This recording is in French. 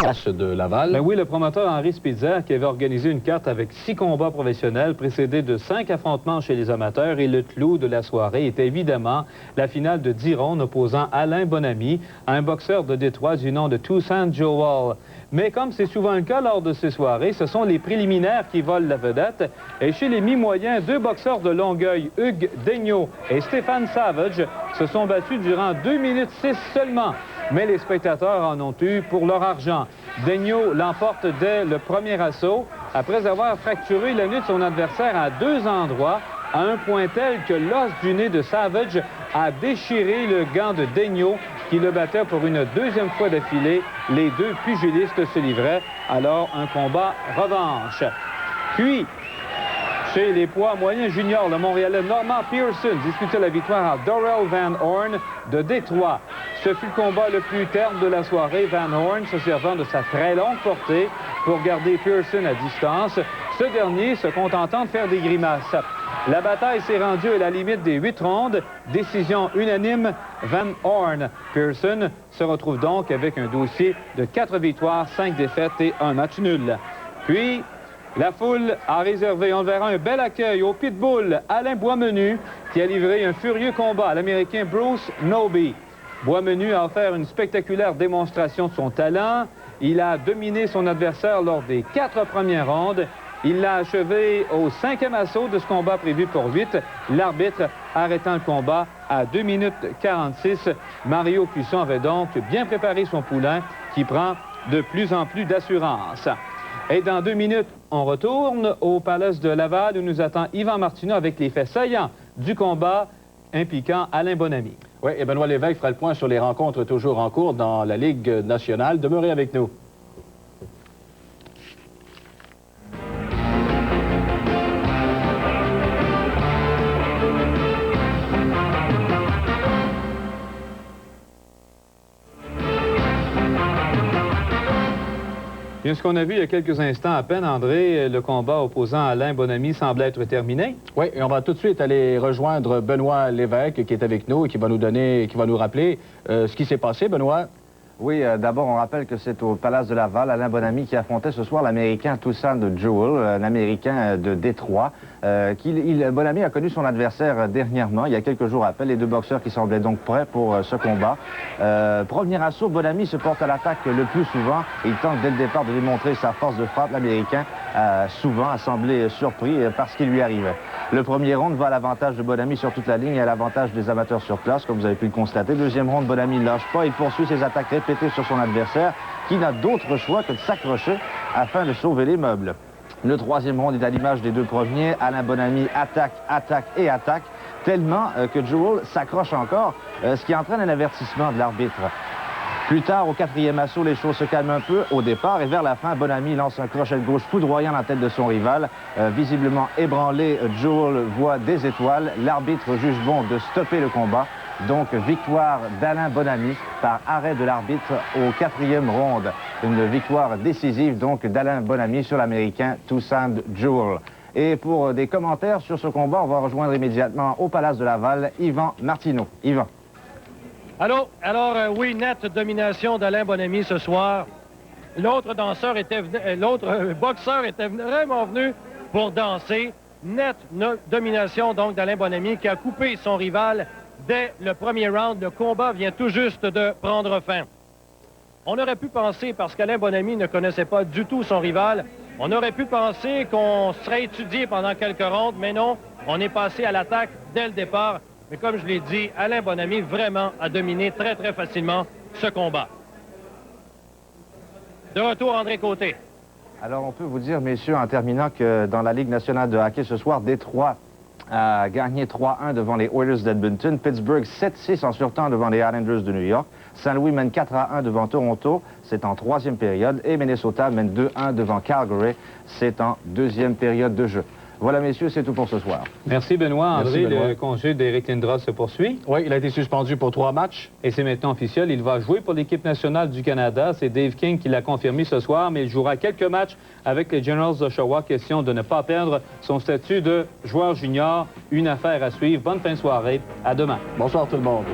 place de Laval. Ben oui, le promoteur Henri Spitzer, qui avait organisé une carte avec 6 combats professionnels, précédés de 5 affrontements chez les amateurs, et le clou de la soirée était évidemment la finale de 10 rondes opposant Alain Bonamy à un boxeur de Détroit du nom de Toussaint Joel. Mais comme c'est souvent le cas lors de ces soirées, ce sont les préliminaires qui volent la vedette. Et chez les mi-moyens, 2 boxeurs de Longueuil, Hugues Daigneault et Stéphane Savage, se sont battus durant 2 minutes 6 seulement. Mais les spectateurs en ont eu pour leur argent. Daigneault l'emporte dès le premier assaut, après avoir fracturé la nuque de son adversaire à 2 endroits, à un point tel que l'os du nez de Savage a déchiré le gant de Daigneault, qui le battait pour une 2e fois d'affilée. Les 2 pugilistes se livraient alors un combat revanche. Puis, chez les poids moyens juniors, le Montréalais Norman Pearson disputait la victoire à Dorrell Van Horn de Détroit. Ce fut le combat le plus terne de la soirée, Van Horn se servant de sa très longue portée pour garder Pearson à distance, ce dernier se contentant de faire des grimaces. La bataille s'est rendue à la limite des 8 rondes. Décision unanime, Van Horn. Pearson se retrouve donc avec un dossier de 4 victoires, 5 défaites et 1 match nul. Puis, la foule a réservé, on le verra, un bel accueil au Pitbull Alain Boismenu, qui a livré un furieux combat à l'Américain Bruce Noby. Boismenu a offert une spectaculaire démonstration de son talent. Il a dominé son adversaire lors des 4 premières rondes. Il l'a achevé au 5e assaut de ce combat prévu pour 8. L'arbitre arrêtant le combat à 2 minutes 46. Mario Cusson avait donc bien préparé son poulain qui prend de plus en plus d'assurance. Et dans 2 minutes, on retourne au Palace de Laval où nous attend Yvan Martineau avec les faits saillants du combat impliquant Alain Bonamy. Oui, et Benoît Lévesque fera le point sur les rencontres toujours en cours dans la Ligue nationale. Demeurez avec nous. Bien, ce qu'on a vu il y a quelques instants à peine, André, le combat opposant Alain Bonamy semble être terminé. Oui, et on va tout de suite aller rejoindre Benoît Lévesque qui est avec nous et qui va nous rappeler ce qui s'est passé, Benoît. Oui, d'abord, on rappelle que c'est au Palace de Laval, Alain Bonamy qui affrontait ce soir l'Américain Toussaint Joel, un Américain de Détroit. Bonamy a connu son adversaire dernièrement, il y a quelques jours à peine, les 2 boxeurs qui semblaient donc prêts pour ce combat. Premier assaut, Bonamy se porte à l'attaque le plus souvent. Il tente dès le départ de démontrer sa force de frappe. L'Américain, souvent, a semblé surpris par ce qui lui arrivait. Le premier round va à l'avantage de Bonamy sur toute la ligne et à l'avantage des amateurs sur place, comme vous avez pu le constater. Deuxième round, Bonamy ne lâche pas. Il poursuit ses attaques répétées sur son adversaire, qui n'a d'autre choix que de s'accrocher afin de sauver les meubles. Le troisième round est à l'image des 2 premiers. Alain Bonamy attaque, attaque et attaque, tellement que Joel s'accroche encore, ce qui entraîne un avertissement de l'arbitre. Plus tard, au 4e assaut, les choses se calment un peu au départ et vers la fin, Bonamy lance un crochet de gauche foudroyant la tête de son rival. Visiblement ébranlé, Joel voit des étoiles. L'arbitre juge bon de stopper le combat. Donc, victoire d'Alain Bonamy par arrêt de l'arbitre au 4e round. Une victoire décisive donc d'Alain Bonamy sur l'Américain Toussaint Joel. Et pour des commentaires sur ce combat, on va rejoindre immédiatement au Palace de Laval Yvan Martineau. Yvan. Allô? Alors, oui, nette domination d'Alain Bonamy ce soir. L'autre boxeur était vraiment venu pour danser. Nette domination donc d'Alain Bonamy qui a coupé son rival dès le premier round. Le combat vient tout juste de prendre fin. On aurait pu penser, parce qu'Alain Bonamy ne connaissait pas du tout son rival, on aurait pu penser qu'on serait étudié pendant quelques rondes, mais non, on est passé à l'attaque dès le départ. Mais comme je l'ai dit, Alain Bonamy vraiment a dominé très, très facilement ce combat. De retour, André Côté. Alors, on peut vous dire, messieurs, en terminant, que dans la Ligue nationale de hockey ce soir, Détroit a gagné 3-1 devant les Oilers d'Edmonton. Pittsburgh 7-6 en surtemps devant les Islanders de New York. Saint-Louis mène 4-1 devant Toronto. C'est en 3e période. Et Minnesota mène 2-1 devant Calgary. C'est en 2e période de jeu. Voilà, messieurs, c'est tout pour ce soir. Merci, Benoît. André, Merci, Benoît. Le congé d'Éric Lindros se poursuit. Oui, il a été suspendu pour 3 matchs. Et c'est maintenant officiel. Il va jouer pour l'équipe nationale du Canada. C'est Dave King qui l'a confirmé ce soir, mais il jouera quelques matchs avec les Generals d'Oshawa. Question de ne pas perdre son statut de joueur junior. Une affaire à suivre. Bonne fin de soirée. À demain. Bonsoir tout le monde.